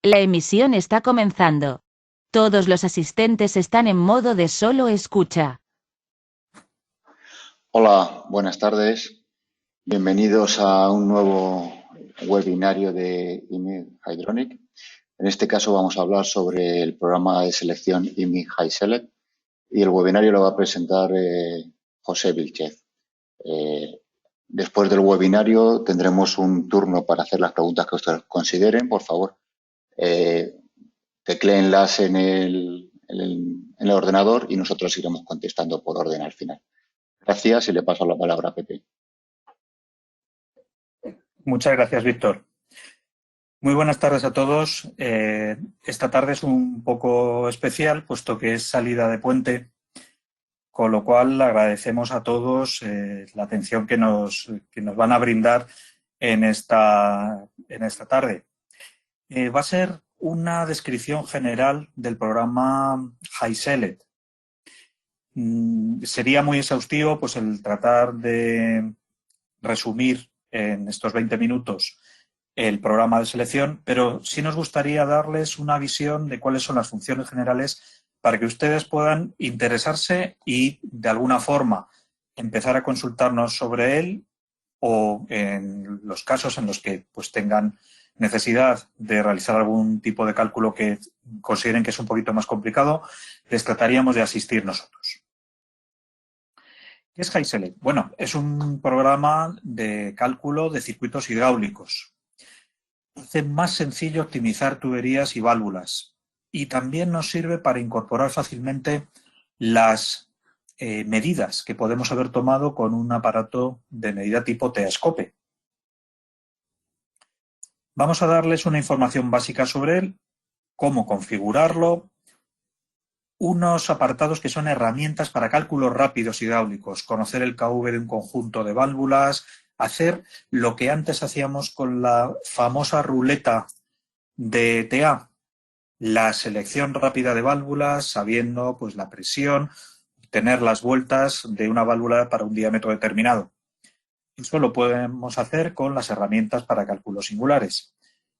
La emisión está comenzando. Todos los asistentes están en modo de solo escucha. Hola, buenas tardes. Bienvenidos a un nuevo webinario de IMI Hydronic. En este caso vamos a hablar sobre el programa de selección IMI HySelect y el webinario lo va a presentar José Vilchez. Después del webinario tendremos un turno para hacer las preguntas que ustedes consideren. Por favor, tecléenlas en el ordenador y nosotros iremos contestando por orden al final. Gracias y le paso la palabra a Pepe. Muchas gracias, Víctor. Muy buenas tardes a todos. Esta tarde es un poco especial, puesto que es salida de puente, con lo cual agradecemos a todos la atención que nos van a brindar en esta tarde. Va a ser una descripción general del programa HySelect. Sería muy exhaustivo pues, el tratar de resumir en estos 20 minutos el programa de selección, pero sí nos gustaría darles una visión de cuáles son las funciones generales para que ustedes puedan interesarse y, de alguna forma, empezar a consultarnos sobre él o en los casos en los que pues, tengan necesidad de realizar algún tipo de cálculo que consideren que es un poquito más complicado, les trataríamos de asistir nosotros. ¿Qué es HySelect? Bueno, es un programa de cálculo de circuitos hidráulicos. Hace más sencillo optimizar tuberías y válvulas y también nos sirve para incorporar fácilmente las medidas que podemos haber tomado con un aparato de medida tipo Teascope. Vamos a darles una información básica sobre él, cómo configurarlo, unos apartados que son herramientas para cálculos rápidos hidráulicos, conocer el KV de un conjunto de válvulas, hacer lo que antes hacíamos con la famosa ruleta de TA, la selección rápida de válvulas, sabiendo pues, la presión, tener las vueltas de una válvula para un diámetro determinado. Eso lo podemos hacer con las herramientas para cálculos singulares.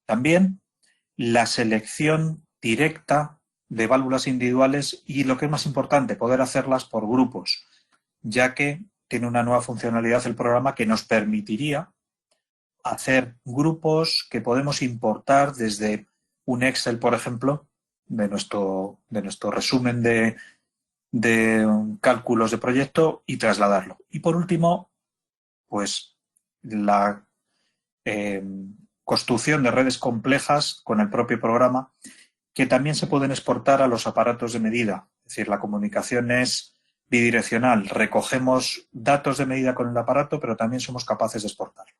También la selección directa de válvulas individuales y, lo que es más importante, poder hacerlas por grupos, ya que tiene una nueva funcionalidad el programa que nos permitiría hacer grupos que podemos importar desde un Excel, por ejemplo, de nuestro resumen de cálculos de proyecto y trasladarlo. Y por último, pues la construcción de redes complejas con el propio programa que también se pueden exportar a los aparatos de medida. Es decir, la comunicación es bidireccional. Recogemos datos de medida con el aparato, pero también somos capaces de exportarlo.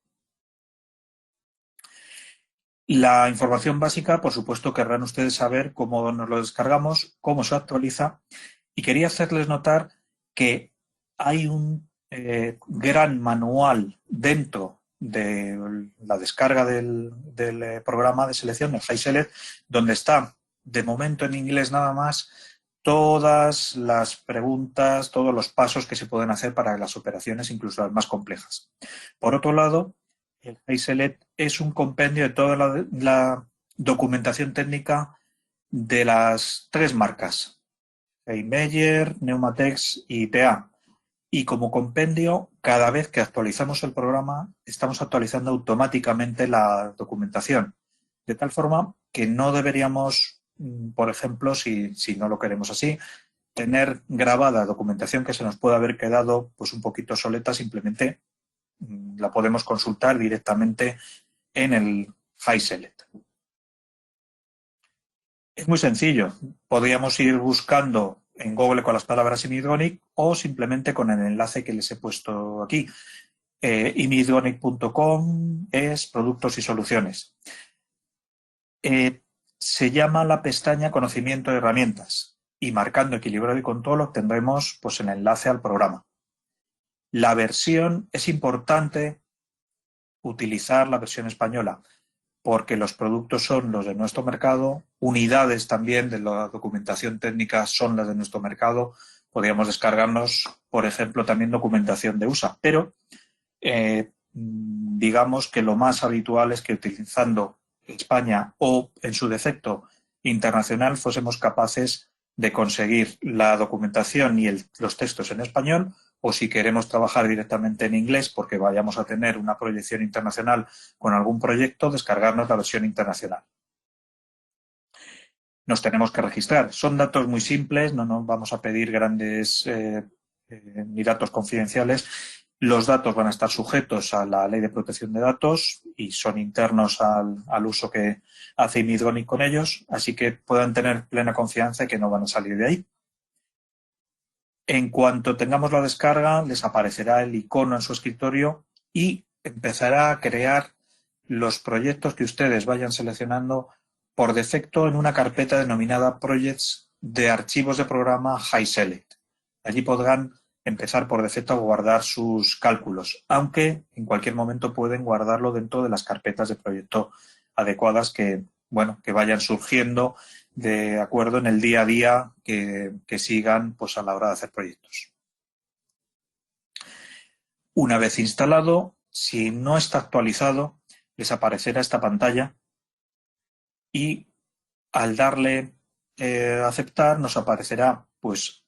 La información básica, por supuesto, querrán ustedes saber cómo nos lo descargamos, cómo se actualiza, y quería hacerles notar que hay un gran manual dentro de la descarga del programa de selección, el HySelect, donde está, de momento en inglés nada más, todas las preguntas, todos los pasos que se pueden hacer para las operaciones, incluso las más complejas. Por otro lado, el HySelect es un compendio de toda la documentación técnica de las tres marcas, Meyer, Neumatex y TA. Y como compendio, cada vez que actualizamos el programa, estamos actualizando automáticamente la documentación. De tal forma que no deberíamos, por ejemplo, si no lo queremos así, tener grabada documentación que se nos pueda haber quedado pues, un poquito obsoleta, simplemente la podemos consultar directamente en el HySelect. Es muy sencillo. Podríamos ir buscando en Google con las palabras IMI-Hydronic o simplemente con el enlace que les he puesto aquí. imihydronic.com es productos y soluciones. Se llama la pestaña conocimiento de herramientas y marcando equilibrio y control obtendremos pues, el enlace al programa. La versión es importante utilizar la versión española porque los productos son los de nuestro mercado, unidades también de la documentación técnica son las de nuestro mercado. Podríamos descargarnos, por ejemplo, también documentación de USA, pero digamos que lo más habitual es que utilizando España o, en su defecto, internacional, fuésemos capaces de conseguir la documentación y los textos en español, o si queremos trabajar directamente en inglés porque vayamos a tener una proyección internacional con algún proyecto, descargarnos la versión internacional. Nos tenemos que registrar. Son datos muy simples, no nos vamos a pedir grandes ni datos confidenciales. Los datos van a estar sujetos a la Ley de Protección de Datos y son internos al uso que hace Imidronic con ellos, así que puedan tener plena confianza de que no van a salir de ahí. En cuanto tengamos la descarga, les aparecerá el icono en su escritorio y empezará a crear los proyectos que ustedes vayan seleccionando por defecto en una carpeta denominada Projects de archivos de programa HiSelect. Allí podrán empezar por defecto a guardar sus cálculos, aunque en cualquier momento pueden guardarlo dentro de las carpetas de proyecto adecuadas que vayan surgiendo de acuerdo en el día a día que sigan pues, a la hora de hacer proyectos. Una vez instalado, si no está actualizado, les aparecerá esta pantalla y al darle a aceptar nos aparecerá pues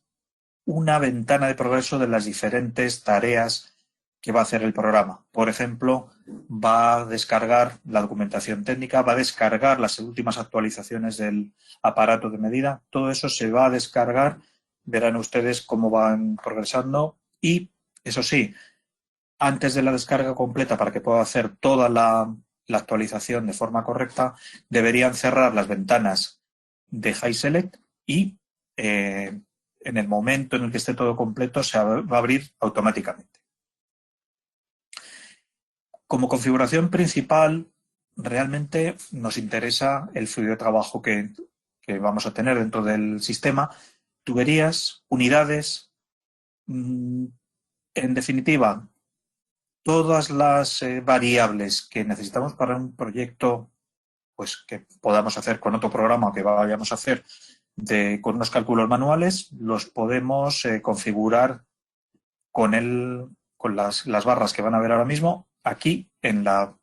una ventana de progreso de las diferentes tareas que va a hacer el programa. Por ejemplo, va a descargar la documentación técnica, va a descargar las últimas actualizaciones del aparato de medida. Todo eso se va a descargar, verán ustedes cómo van progresando y, eso sí, antes de la descarga completa para que pueda hacer toda la actualización de forma correcta, deberían cerrar las ventanas de HiSelect y en el momento en el que esté todo completo se va a abrir automáticamente. Como configuración principal, realmente nos interesa el fluido de trabajo que vamos a tener dentro del sistema, tuberías, unidades, en definitiva, todas las variables que necesitamos para un proyecto pues, que podamos hacer con otro programa o que vayamos a hacer con unos cálculos manuales, los podemos configurar con las barras que van a ver ahora mismo. Aquí, en la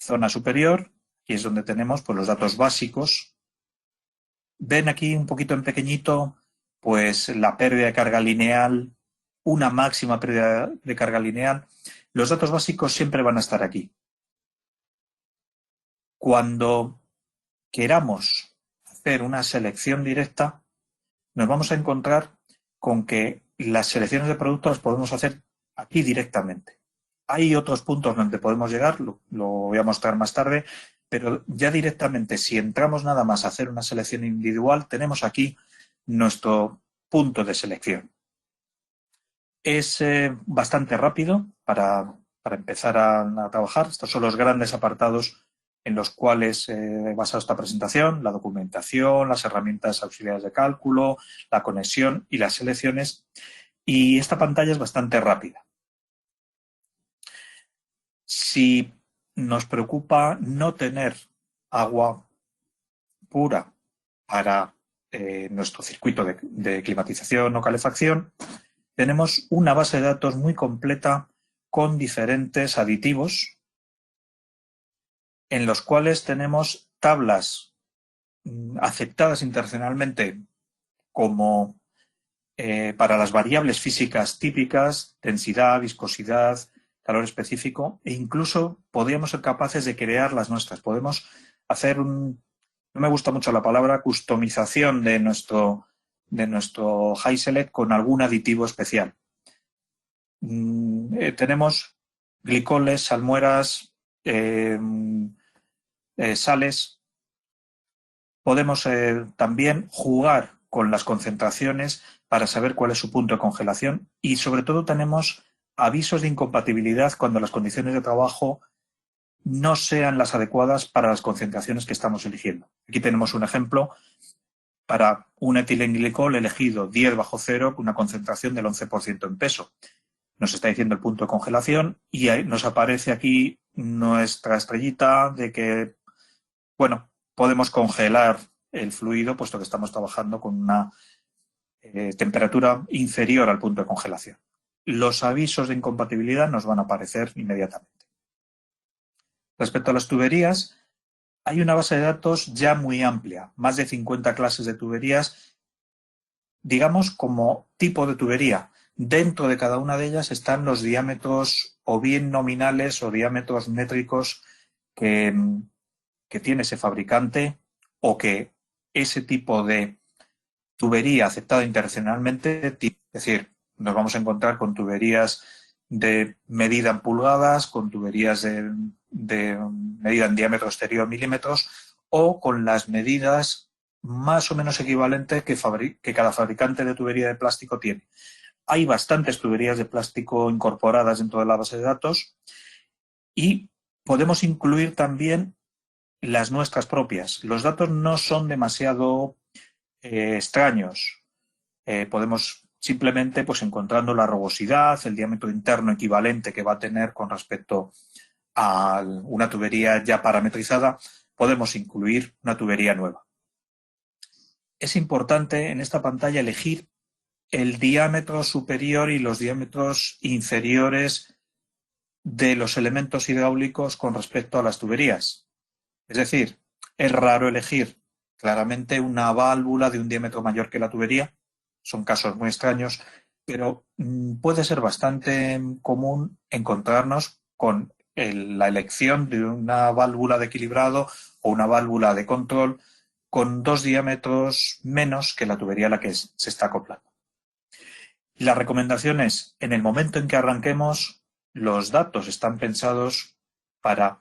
zona superior, aquí es donde tenemos pues, los datos básicos. Ven aquí un poquito en pequeñito pues, la pérdida de carga lineal, una máxima pérdida de carga lineal. Los datos básicos siempre van a estar aquí. Cuando queramos hacer una selección directa, nos vamos a encontrar con que las selecciones de productos las podemos hacer aquí directamente. Hay otros puntos donde podemos llegar, lo voy a mostrar más tarde, pero ya directamente, si entramos nada más a hacer una selección individual, tenemos aquí nuestro punto de selección. Es bastante rápido para empezar a trabajar. Estos son los grandes apartados en los cuales he basado esta presentación: la documentación, las herramientas auxiliares de cálculo, la conexión y las selecciones. Y esta pantalla es bastante rápida. Si nos preocupa no tener agua pura para nuestro circuito de climatización o calefacción, tenemos una base de datos muy completa con diferentes aditivos en los cuales tenemos tablas aceptadas internacionalmente como para las variables físicas típicas, densidad, viscosidad, calor específico, e incluso podríamos ser capaces de crear las nuestras. Podemos hacer no me gusta mucho la palabra, customización de nuestro HiSelect con algún aditivo especial. Tenemos glicoles, salmueras, sales. Podemos también jugar con las concentraciones para saber cuál es su punto de congelación y sobre todo tenemos avisos de incompatibilidad cuando las condiciones de trabajo no sean las adecuadas para las concentraciones que estamos eligiendo. Aquí tenemos un ejemplo para un etilenglicol elegido 10/0 con una concentración del 11% en peso. Nos está diciendo el punto de congelación y nos aparece aquí nuestra estrellita de que, bueno, podemos congelar el fluido puesto que estamos trabajando con una temperatura inferior al punto de congelación. Los avisos de incompatibilidad nos van a aparecer inmediatamente. Respecto a las tuberías, hay una base de datos ya muy amplia, más de 50 clases de tuberías, digamos como tipo de tubería. Dentro de cada una de ellas están los diámetros o bien nominales o diámetros métricos que tiene ese fabricante o que ese tipo de tubería aceptada internacionalmente, es decir, nos vamos a encontrar con tuberías de medida en pulgadas, con tuberías de medida en diámetro exterior milímetros o con las medidas más o menos equivalentes que cada fabricante de tubería de plástico tiene. Hay bastantes tuberías de plástico incorporadas dentro de la base de datos y podemos incluir también las nuestras propias. Los datos no son demasiado extraños. Podemos simplemente, pues encontrando la rugosidad, el diámetro interno equivalente que va a tener con respecto a una tubería ya parametrizada, podemos incluir una tubería nueva. Es importante en esta pantalla elegir el diámetro superior y los diámetros inferiores de los elementos hidráulicos con respecto a las tuberías. Es decir, es raro elegir claramente una válvula de un diámetro mayor que la tubería. Son casos muy extraños, pero puede ser bastante común encontrarnos con la elección de una válvula de equilibrado o una válvula de control con 2 diámetros menos que la tubería a la que se está acoplando. La recomendación es, en el momento en que arranquemos, los datos están pensados para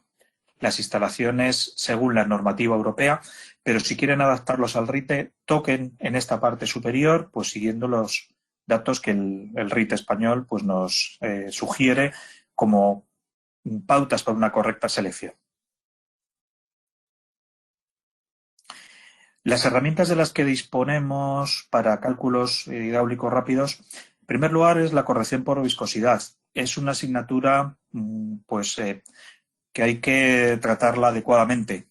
las instalaciones según la normativa europea, pero si quieren adaptarlos al RITE, toquen en esta parte superior, pues siguiendo los datos que el RITE español pues nos sugiere como pautas para una correcta selección. Las herramientas de las que disponemos para cálculos hidráulicos rápidos, en primer lugar, es la corrección por viscosidad. Es una asignatura que hay que tratarla adecuadamente.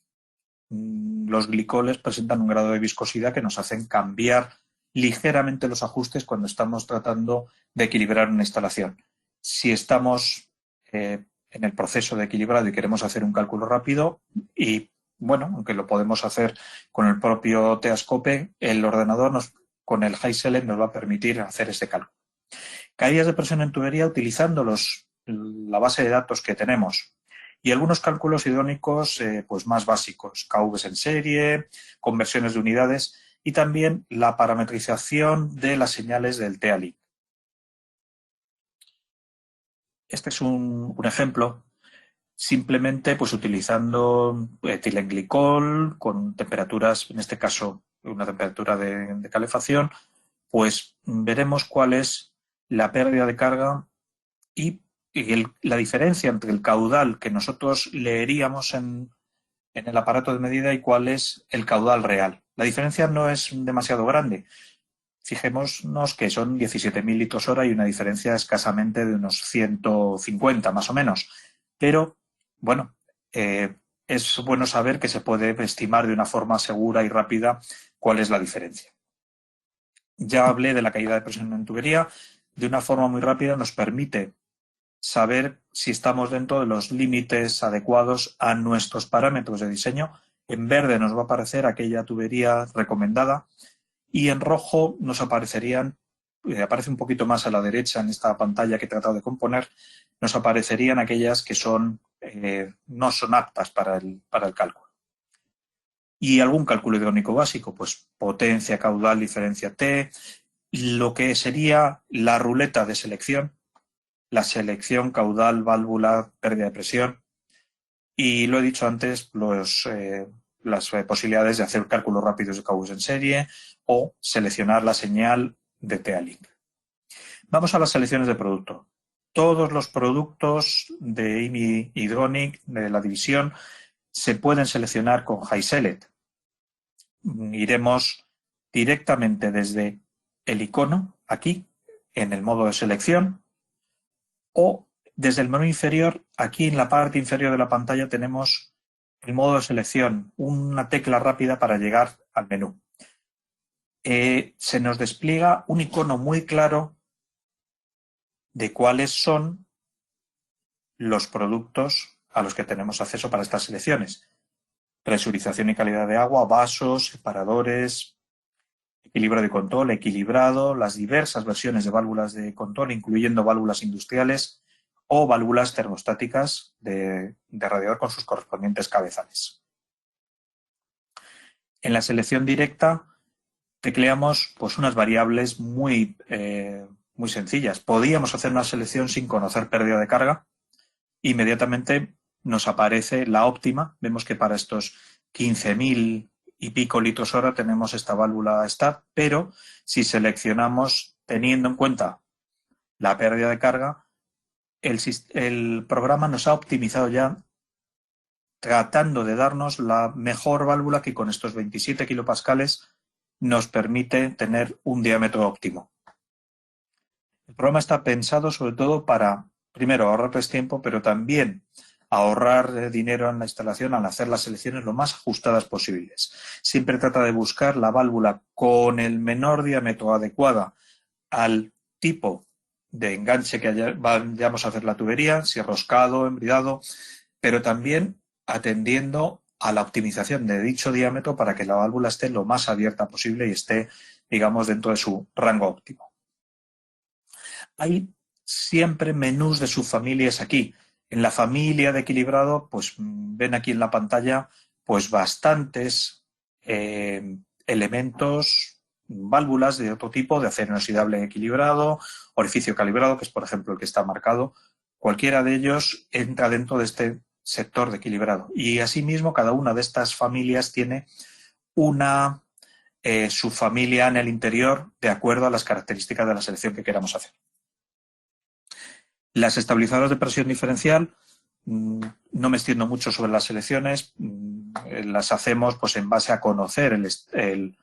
Los glicoles presentan un grado de viscosidad que nos hacen cambiar ligeramente los ajustes cuando estamos tratando de equilibrar una instalación. Si estamos en el proceso de equilibrado y queremos hacer un cálculo rápido, y bueno, aunque lo podemos hacer con el propio Teascope, el ordenador con el HiSelect nos va a permitir hacer este cálculo. Caídas de presión en tubería utilizando la base de datos que tenemos. Y algunos cálculos hidráulicos pues más básicos, KVs en serie, conversiones de unidades y también la parametrización de las señales del TEALink. Este es un ejemplo, simplemente pues utilizando etilenglicol con temperaturas, en este caso una temperatura de calefacción, pues veremos cuál es la pérdida de carga y la diferencia entre el caudal que nosotros leeríamos en el aparato de medida y cuál es el caudal real. La diferencia no es demasiado grande. Fijémonos que son 17.000 litros hora y una diferencia escasamente de unos 150 más o menos. Pero, bueno, es bueno saber que se puede estimar de una forma segura y rápida cuál es la diferencia. Ya hablé de la caída de presión en tubería. De una forma muy rápida nos permite saber si estamos dentro de los límites adecuados a nuestros parámetros de diseño. En verde nos va a aparecer aquella tubería recomendada y en rojo nos aparecerían, aparece un poquito más a la derecha en esta pantalla que he tratado de componer, nos aparecerían aquellas que no son aptas para el cálculo. Y algún cálculo hidráulico básico, pues potencia, caudal, diferencia T, lo que sería la ruleta de selección, la selección, caudal, válvula, pérdida de presión. Y lo he dicho antes, las posibilidades de hacer cálculos rápidos de KVs en serie o seleccionar la señal de TEALink. Vamos a las selecciones de producto. Todos los productos de IMI Hydronic, de la división, se pueden seleccionar con HiSelect. Iremos directamente desde el icono, aquí, en el modo de selección, o desde el menú inferior, aquí en la parte inferior de la pantalla tenemos el modo de selección, una tecla rápida para llegar al menú. Se nos despliega un icono muy claro de cuáles son los productos a los que tenemos acceso para estas selecciones. presurización y calidad de agua, vasos, separadores, equilibrio de control, equilibrado, las diversas versiones de válvulas de control, incluyendo válvulas industriales o válvulas termostáticas de radiador con sus correspondientes cabezales. En la selección directa tecleamos pues, unas variables muy sencillas. Podíamos hacer una selección sin conocer pérdida de carga. Inmediatamente nos aparece la óptima. Vemos que para estos 15.000 y pico litros hora tenemos esta válvula STAR, pero si seleccionamos teniendo en cuenta la pérdida de carga, el programa nos ha optimizado ya tratando de darnos la mejor válvula que con estos 27 kilopascales nos permite tener un diámetro óptimo. El programa está pensado sobre todo para, primero, ahorrarles tiempo, pero también ahorrar dinero en la instalación al hacer las selecciones lo más ajustadas posibles. Siempre trata de buscar la válvula con el menor diámetro adecuada al tipo de enganche que vayamos a hacer la tubería, si roscado, embridado, pero también atendiendo a la optimización de dicho diámetro para que la válvula esté lo más abierta posible y esté, digamos, dentro de su rango óptimo. Hay siempre menús de subfamilias aquí. En la familia de equilibrado, pues ven aquí en la pantalla, pues bastantes elementos, válvulas de otro tipo, de acero inoxidable equilibrado, orificio calibrado, que es por ejemplo el que está marcado. Cualquiera de ellos entra dentro de este sector de equilibrado. Y asimismo, cada una de estas familias tiene una subfamilia en el interior de acuerdo a las características de la selección que queramos hacer. Las estabilizadoras de presión diferencial, no me extiendo mucho sobre las selecciones, las hacemos pues en base a conocer el